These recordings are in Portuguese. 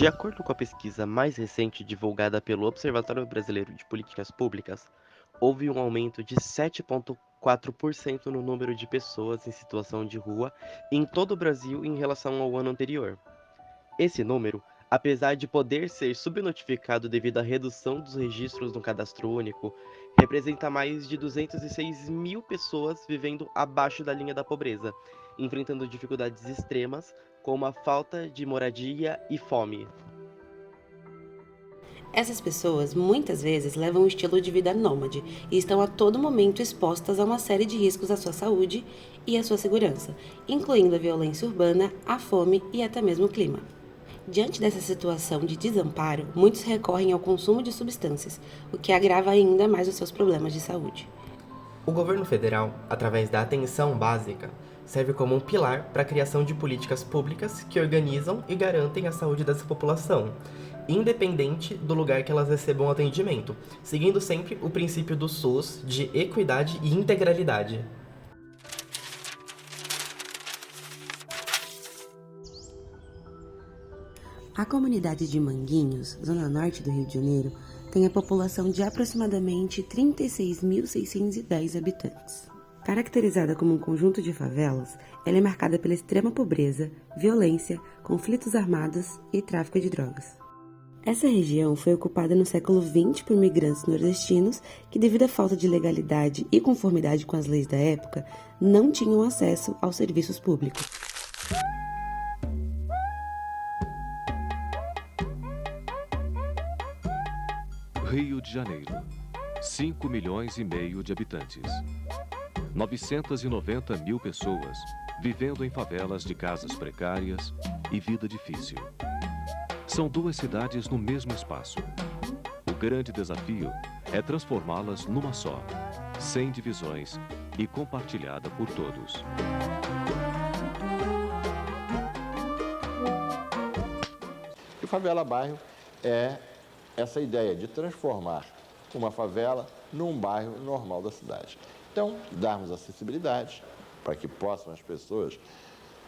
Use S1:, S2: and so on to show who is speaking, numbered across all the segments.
S1: De acordo com a pesquisa mais recente divulgada pelo Observatório Brasileiro de Políticas Públicas, houve um aumento de 7,4% no número de pessoas em situação de rua em todo o Brasil em relação ao ano anterior. Esse número, apesar de poder ser subnotificado devido à redução dos registros no Cadastro Único, representa mais de 206 mil pessoas vivendo abaixo da linha da pobreza, enfrentando dificuldades extremas como a falta de moradia e fome.
S2: Essas pessoas muitas vezes levam um estilo de vida nômade e estão a todo momento expostas a uma série de riscos à sua saúde e à sua segurança, incluindo a violência urbana, a fome e até mesmo o clima. Diante dessa situação de desamparo, muitos recorrem ao consumo de substâncias, o que agrava ainda mais os seus problemas de saúde.
S3: O governo federal, através da atenção básica, serve como um pilar para a criação de políticas públicas que organizam e garantem a saúde dessa população, independente do lugar que elas recebam atendimento, seguindo sempre o princípio do SUS de equidade e integralidade.
S2: A comunidade de Manguinhos, zona norte do Rio de Janeiro, tem a população de aproximadamente 36.610 habitantes. Caracterizada como um conjunto de favelas, ela é marcada pela extrema pobreza, violência, conflitos armados e tráfico de drogas. Essa região foi ocupada no século XX por migrantes nordestinos que, devido à falta de legalidade e conformidade com as leis da época, não tinham acesso aos serviços públicos.
S4: Rio de Janeiro, 5 milhões e meio de habitantes. 990 mil pessoas vivendo em favelas de casas precárias e vida difícil. São duas cidades no mesmo espaço. O grande desafio é transformá-las numa só, sem divisões e compartilhada por todos.
S5: O favela bairro é essa ideia de transformar uma favela num bairro normal da cidade. Então, darmos acessibilidade para que possam as pessoas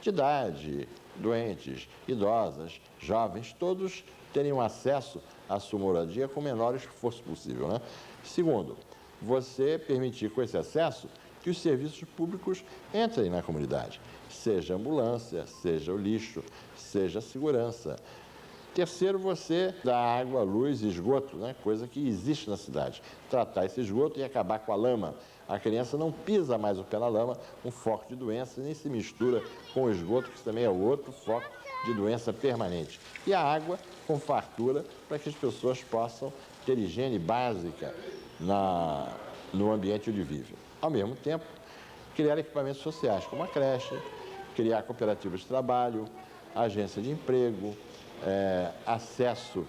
S5: de idade, doentes, idosas, jovens, todos terem acesso à sua moradia com o menor esforço possível, né? Segundo, você permitir com esse acesso que os serviços públicos entrem na comunidade, seja ambulância, seja o lixo, seja a segurança. Terceiro, você dá água, luz e esgoto, né? Coisa que existe na cidade. Tratar esse esgoto e acabar com a lama. A criança não pisa mais o pé na lama, um foco de doença, nem se mistura com o esgoto, que também é outro foco de doença permanente. E a água com fartura para que as pessoas possam ter higiene básica no ambiente onde vivem. Ao mesmo tempo, criar equipamentos sociais, como a creche, criar cooperativas de trabalho, agência de emprego, acesso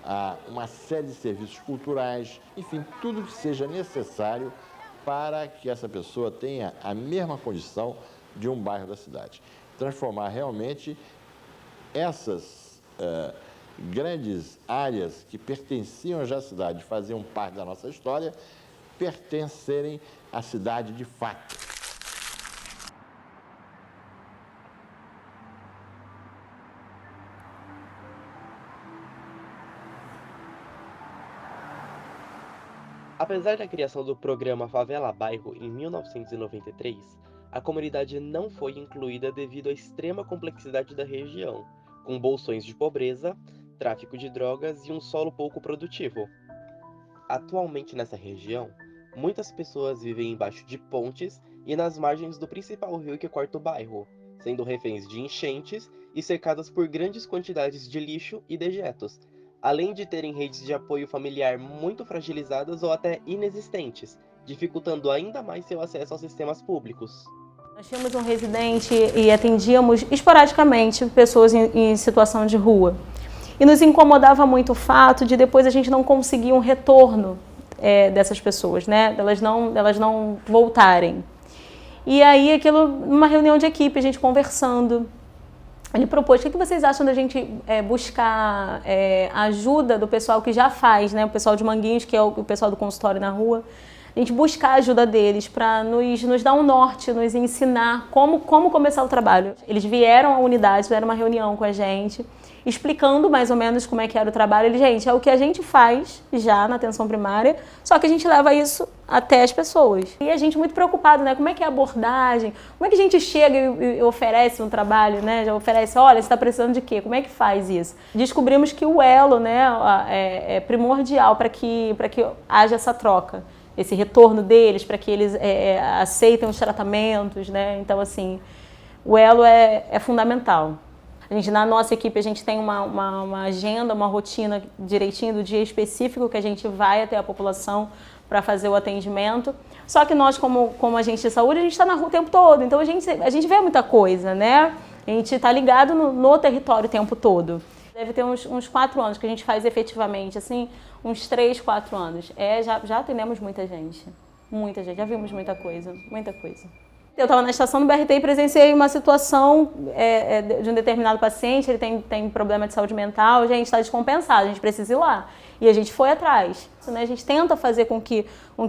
S5: a uma série de serviços culturais, enfim, tudo que seja necessário para que essa pessoa tenha a mesma condição de um bairro da cidade. Transformar realmente essas grandes áreas que pertenciam já à cidade, faziam parte da nossa história, pertencerem à cidade de fato.
S1: Apesar da criação do programa Favela Bairro em 1993, a comunidade não foi incluída devido à extrema complexidade da região, com bolsões de pobreza, tráfico de drogas e um solo pouco produtivo. Atualmente nessa região, muitas pessoas vivem embaixo de pontes e nas margens do principal rio que corta o bairro, sendo reféns de enchentes e cercadas por grandes quantidades de lixo e dejetos, além de terem redes de apoio familiar muito fragilizadas ou até inexistentes, dificultando ainda mais seu acesso aos sistemas públicos.
S6: Nós tínhamos um residente e atendíamos esporadicamente pessoas em situação de rua. E nos incomodava muito o fato de depois a gente não conseguir um retorno dessas pessoas, né? Elas não voltarem. E aí, aquilo, numa reunião de equipe, a gente conversando, ele propôs: o que vocês acham da gente buscar a ajuda do pessoal que já faz, né? O pessoal de Manguinhos, que é o pessoal do consultório na rua, a gente buscar a ajuda deles para nos dar um norte, nos ensinar como começar o trabalho. Eles vieram à unidade, fizeram uma reunião com a gente explicando mais ou menos como é que era o trabalho. Ele, gente, é o que a gente faz já na atenção primária, só que a gente leva isso até as pessoas. E a gente muito preocupado, né? Como é que é a abordagem? Como é que a gente chega e oferece um trabalho, né? Já oferece, olha, você está precisando de quê? Como é que faz isso? Descobrimos que o elo, né, é primordial para que haja essa troca, esse retorno deles, para que eles aceitem os tratamentos, né? Então, assim, o elo é fundamental. Na nossa equipe, a gente tem uma agenda, uma rotina direitinho do dia específico que a gente vai até a população para fazer o atendimento. Só que nós, como agente de saúde, a gente está na rua o tempo todo, então a gente vê muita coisa, né? A gente está ligado no território o tempo todo. Deve ter uns 4 anos que a gente faz efetivamente, assim, uns 3, 4 anos. Já atendemos muita gente, já vimos muita coisa, muita coisa. Eu estava na estação do BRT e presenciei uma situação de um determinado paciente, ele tem problema de saúde mental, a gente está descompensado, a gente precisa ir lá. E a gente foi atrás. Né? A gente tenta fazer com que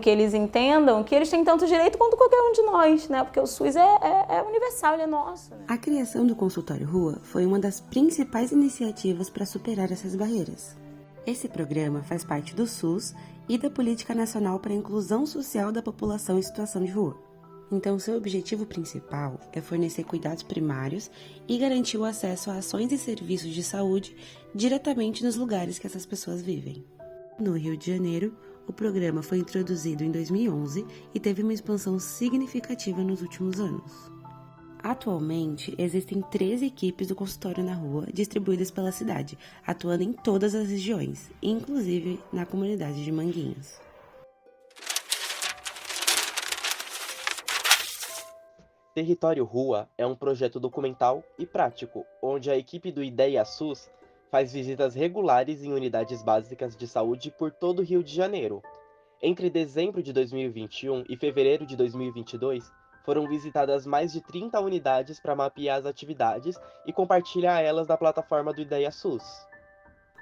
S6: eles entendam que eles têm tanto direito quanto qualquer um de nós, né? Porque o SUS é universal, ele é nosso. Né?
S2: A criação do consultório Rua foi uma das principais iniciativas para superar essas barreiras. Esse programa faz parte do SUS e da Política Nacional para a Inclusão Social da População em Situação de Rua. Então, seu objetivo principal é fornecer cuidados primários e garantir o acesso a ações e serviços de saúde diretamente nos lugares que essas pessoas vivem. No Rio de Janeiro, o programa foi introduzido em 2011 e teve uma expansão significativa nos últimos anos. Atualmente, existem 13 equipes do consultório na rua distribuídas pela cidade, atuando em todas as regiões, inclusive na comunidade de Manguinhos.
S1: Território Rua é um projeto documental e prático, onde a equipe do IDEA SUS faz visitas regulares em unidades básicas de saúde por todo o Rio de Janeiro. Entre dezembro de 2021 e fevereiro de 2022, foram visitadas mais de 30 unidades para mapear as atividades e compartilhar elas na plataforma do IDEA SUS.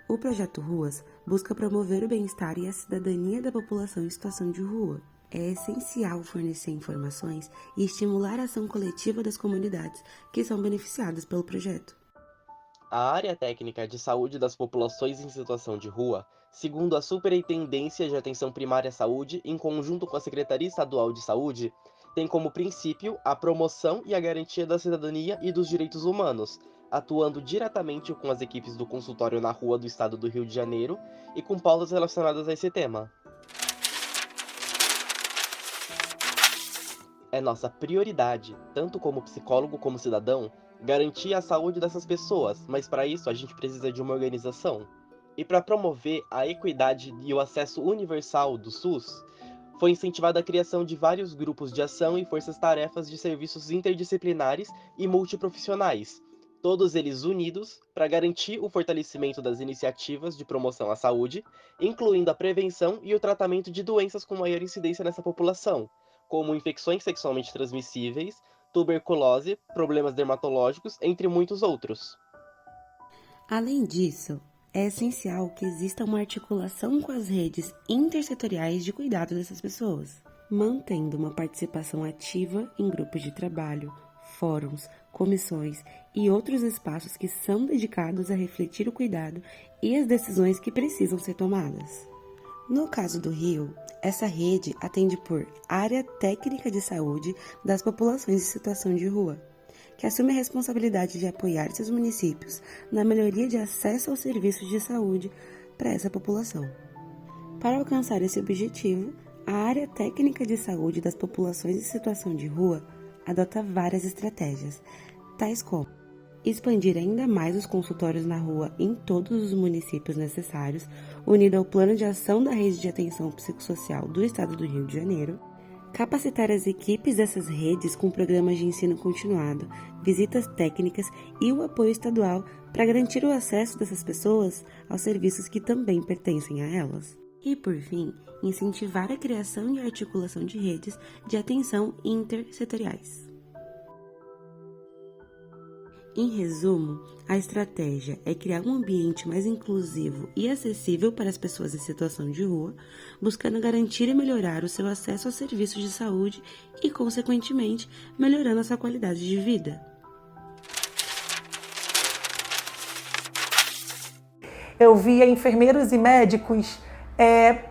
S2: O Projeto Ruas busca promover o bem-estar e a cidadania da população em situação de rua. É essencial fornecer informações e estimular a ação coletiva das comunidades que são beneficiadas pelo projeto.
S1: A área técnica de saúde das populações em situação de rua, segundo a Superintendência de Atenção Primária à Saúde, em conjunto com a Secretaria Estadual de Saúde, tem como princípio a promoção e a garantia da cidadania e dos direitos humanos, atuando diretamente com as equipes do consultório na rua do estado do Rio de Janeiro e com pautas relacionadas a esse tema. É nossa prioridade, tanto como psicólogo como cidadão, garantir a saúde dessas pessoas, mas para isso a gente precisa de uma organização. E para promover a equidade e o acesso universal do SUS, foi incentivada a criação de vários grupos de ação e forças-tarefas de serviços interdisciplinares e multiprofissionais, todos eles unidos para garantir o fortalecimento das iniciativas de promoção à saúde, incluindo a prevenção e o tratamento de doenças com maior incidência nessa população, como infecções sexualmente transmissíveis, tuberculose, problemas dermatológicos, entre muitos outros.
S2: Além disso, é essencial que exista uma articulação com as redes intersetoriais de cuidado dessas pessoas, mantendo uma participação ativa em grupos de trabalho, fóruns, comissões e outros espaços que são dedicados a refletir o cuidado e as decisões que precisam ser tomadas. No caso do Rio, essa rede atende por Área Técnica de Saúde das Populações em Situação de Rua, que assume a responsabilidade de apoiar seus municípios na melhoria de acesso aos serviços de saúde para essa população. Para alcançar esse objetivo, a Área Técnica de Saúde das Populações em Situação de Rua adota várias estratégias, tais como expandir ainda mais os consultórios na rua em todos os municípios necessários, unido ao Plano de Ação da Rede de Atenção Psicossocial do Estado do Rio de Janeiro, capacitar as equipes dessas redes com programas de ensino continuado, visitas técnicas e o apoio estadual para garantir o acesso dessas pessoas aos serviços que também pertencem a elas. E, por fim, incentivar a criação e articulação de redes de atenção intersetoriais. Em resumo, a estratégia é criar um ambiente mais inclusivo e acessível para as pessoas em situação de rua, buscando garantir e melhorar o seu acesso aos serviços de saúde e, consequentemente, melhorando a sua qualidade de vida.
S7: eu via enfermeiros e médicos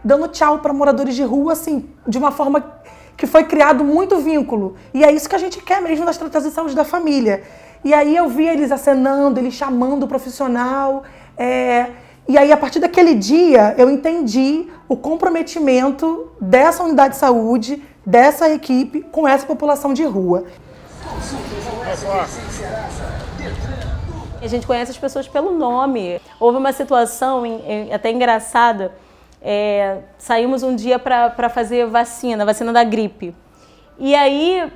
S7: dando tchau para moradores de rua, assim, de uma forma que foi criado muito vínculo. E é isso que a gente quer mesmo nas tratativas de saúde da família. E aí eu via eles acenando, eles chamando o profissional. E aí, a partir daquele dia, eu entendi o comprometimento dessa unidade de saúde, dessa equipe, com essa população de rua.
S6: A gente conhece as pessoas pelo nome. Houve uma situação até engraçada. Saímos um dia para fazer vacina da gripe. E aí,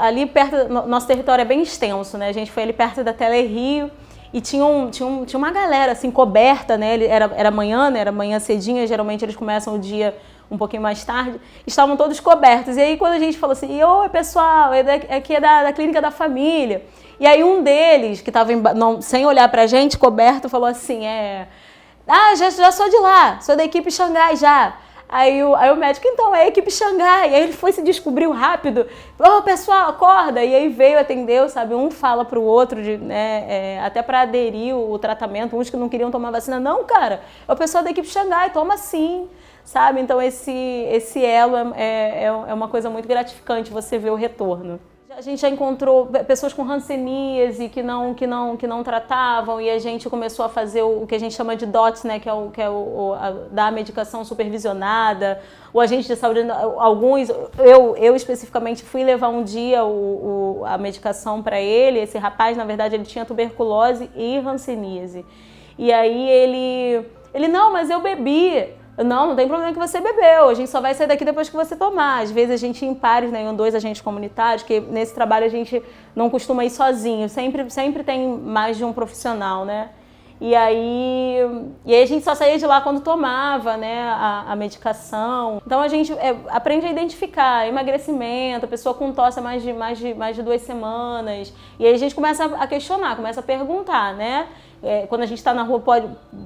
S6: ali perto, nosso território é bem extenso, né? A gente foi ali perto da Telerio e tinha uma galera assim coberta, né? Era manhã, né? Era manhã cedinha, geralmente eles começam o dia um pouquinho mais tarde. Estavam todos cobertos. E aí quando a gente falou assim, oi pessoal, aqui é da clínica da família. E aí um deles, que estava sem olhar pra gente, coberto, falou assim, já sou de lá, sou da equipe Xangai já. Aí o médico, então, é a equipe Xangai. Aí ele se descobriu rápido. Pessoal, acorda. E aí veio, atendeu, sabe? Um fala pro outro, até para aderir o tratamento. Uns que não queriam tomar vacina. Não, cara, é o pessoal da equipe Xangai, toma sim, sabe? Então esse elo é uma coisa muito gratificante, você ver o retorno. A gente já encontrou pessoas com hanseníase que não tratavam e a gente começou a fazer o que a gente chama de DOTS, né, que é da medicação supervisionada. O agente de saúde, alguns, eu especificamente fui levar um dia a medicação para ele. Esse rapaz, na verdade, ele tinha tuberculose e hanseníase. E aí ele não, mas eu bebi. Não tem problema que você bebeu, a gente só vai sair daqui depois que você tomar. Às vezes a gente em pares, né, em 2 agentes comunitários, que nesse trabalho a gente não costuma ir sozinho, sempre tem mais de um profissional, né? E aí a gente só saía de lá quando tomava, né, a medicação. Então a gente aprende a identificar emagrecimento, a pessoa com tosse há mais de 2 semanas. E aí a gente começa a questionar, começa a perguntar, né? Quando a gente está na rua,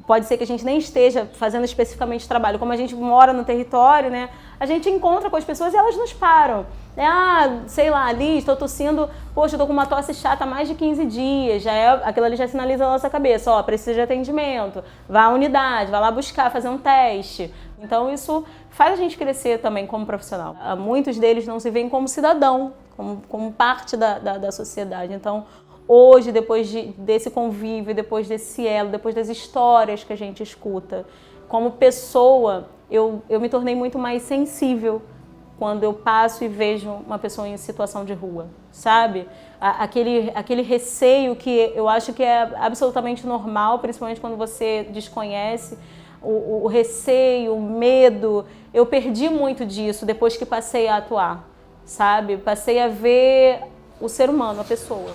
S6: pode ser que a gente nem esteja fazendo especificamente trabalho. Como a gente mora no território, né, a gente encontra com as pessoas e elas nos param. Sei lá, ali, estou tossindo, poxa, estou com uma tosse chata há mais de 15 dias. Aquilo ali já sinaliza na nossa cabeça, precisa de atendimento, vá à unidade, vá lá buscar, fazer um teste. Então isso faz a gente crescer também como profissional. Muitos deles não se veem como cidadão, como parte da sociedade. Então, hoje, depois desse convívio, depois desse elo, depois das histórias que a gente escuta, como pessoa, eu me tornei muito mais sensível quando eu passo e vejo uma pessoa em situação de rua, sabe? Aquele receio que eu acho que é absolutamente normal, principalmente quando você desconhece, o receio, o medo. Eu perdi muito disso depois que passei a atuar, sabe? Passei a ver o ser humano, a pessoa.